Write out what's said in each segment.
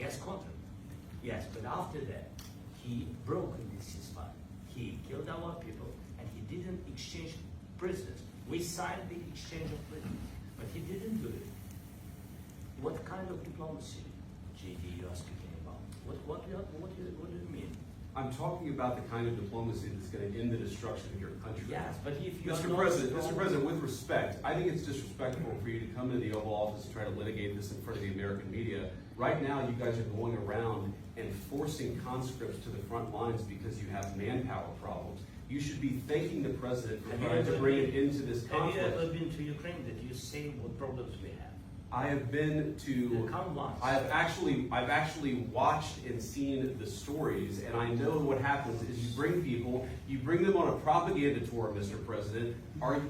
gas contract. Yes, but after that, he broke this ceasefire. He killed our people, and he didn't exchange prisoners. We signed the exchange of prisoners, but he didn't do it. What kind of diplomacy, J.D., you are speaking about? What do you mean? I'm talking about the kind of diplomacy that's going to end the destruction of your country. Yes, but if you Mr. President, with respect, I think it's disrespectful for you to come into the Oval Office and try to litigate this in front of the American media. Right now, you guys are going around and forcing conscripts to the front lines because you have manpower problems. You should be thanking the President for trying to bring it into this conflict. Have you ever been to Ukraine? Did you see what problems we have? I have been to. I've actually watched and seen the stories, and I know what happens is you bring them on a propaganda tour, Mr. President.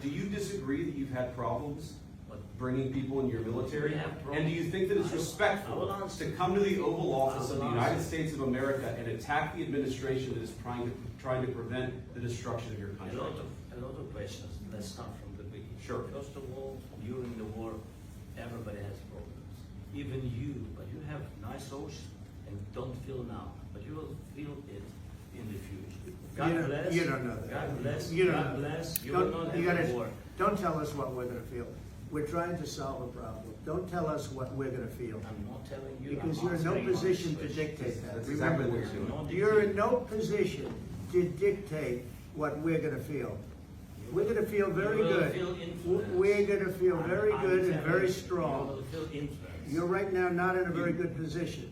Do you disagree that you've had problems bringing people in your military? And do you think that it's respectful to come to the Oval Office of the United States of America and attack the administration that is trying to prevent the destruction of your country? A lot of questions. Let's start from the beginning. Sure. First of all, during the war, everybody has problems. Even you, but you have nice ocean and don't feel now, but you will feel it in the future. God bless. You don't know that. God bless. You don't God know. bless. You will not have a war. Don't tell us what we're going to feel. We're trying to solve a problem. Don't tell us what we're going to feel. I'm not telling you. Because you're in no position to dictate that. That's Remember exactly what this. you're doing. You're in no position to dictate what we're going to feel. We're going to feel very good. We're going to feel very good and very strong. You're right now not in a very good position.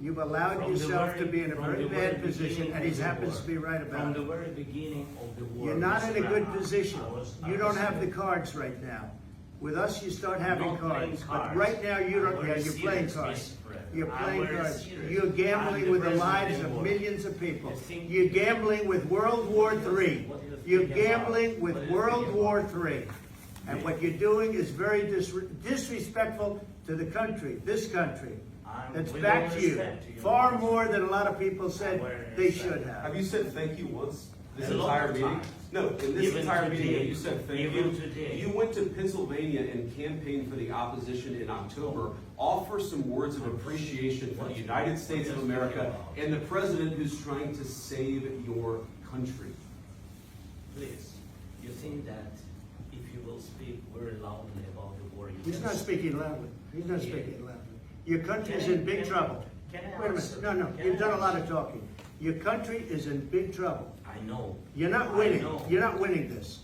You've allowed yourself to be in a very bad position, and he happens to be right about From it. the very beginning of the war. You're not in a good position. You don't have the cards right now. With us, you start having cards. But right now, you don't. Yeah, you're playing cards. You're playing cards. You're gambling with the lives of millions of people. You're gambling with World War III. You're gambling with World War III. And what you're doing is very disrespectful to the country, this country. That's back to you. Far more than a lot of people said they should have. Have you said thank you once this entire meeting? No, in this entire meeting, you said thank you. You went to Pennsylvania and campaigned for the opposition in October. Offer some words of appreciation for the United States of America and the president who's trying to save your country. Please, you think that if you will speak very loudly about the war, He's not speaking loudly. He's not speaking loudly. Your country is in big trouble. Wait a minute. No. You've done a lot of talking. Your country is in big trouble. I know. You're not winning. You're not winning this.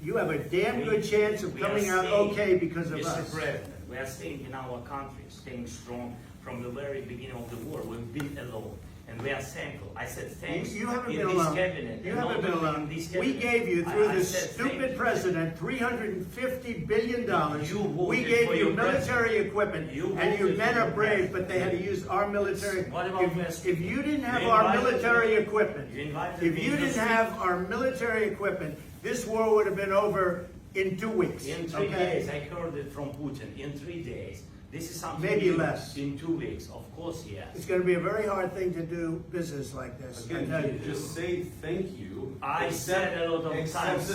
You have a damn good chance of coming out okay because of us. Mr. President, we are staying in our country, staying strong from the very beginning of the war. We've been alone. And we are thankful. I said thanks. You haven't been this alone. Cabinet. You haven't been alone. We gave you, through this stupid president, $350 billion. We gave you military equipment, and your men are brave, but they had to use our military. If you didn't have our military equipment, this war would have been over in 2 weeks. In 3 days, I heard it from Putin. In 3 days. This is something maybe less. In 2 weeks, of course, yes. It's going to be a very hard thing to do business like this. Again, just say thank you. I said a lot of times to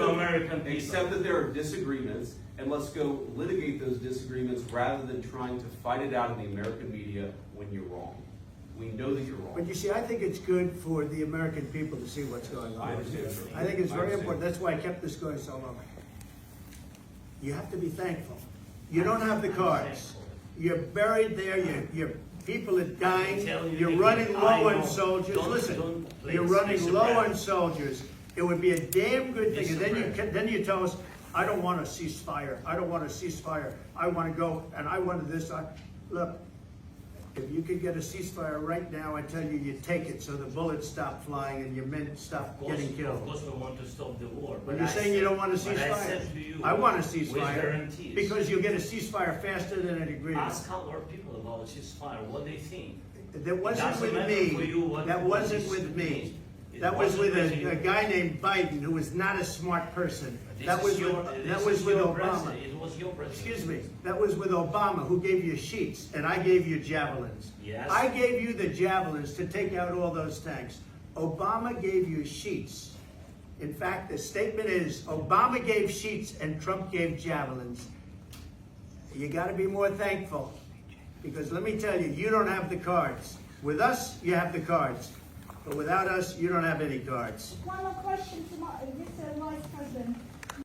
American people. Accept that there are disagreements, and let's go litigate those disagreements rather than trying to fight it out in the American media when you're wrong. We know that you're wrong. But you see, I think it's good for the American people to see what's going on. I understand. I think it's very important. That's why I kept this going so long. You have to be thankful. You don't have the cards. You're buried there. Your people are dying. You're running low on soldiers. Listen, you're running low on soldiers. It would be a damn good thing. And then you tell us, I don't want a ceasefire. I don't want a ceasefire. I want to go and I want this. Look, if you could get a ceasefire right now, I tell you, you take it so the bullets stop flying and your men stop getting killed. Of course, we want to stop the war. But you're saying you don't want a ceasefire? I want a ceasefire because you'll get a ceasefire faster than an agreement. Ask our people about a ceasefire, what they think. That wasn't with me. That wasn't with me. That was with a guy named Biden, who was not a smart person. That was with Obama. It was your president. Excuse me. That was with Obama, who gave you sheets, and I gave you javelins. Yes. I gave you the javelins to take out all those tanks. Obama gave you sheets. In fact, the statement is, Obama gave sheets and Trump gave javelins. You got to be more thankful, Because let me tell you, you don't have the cards. With us, you have the cards. But without us, you don't have any cards. One more question to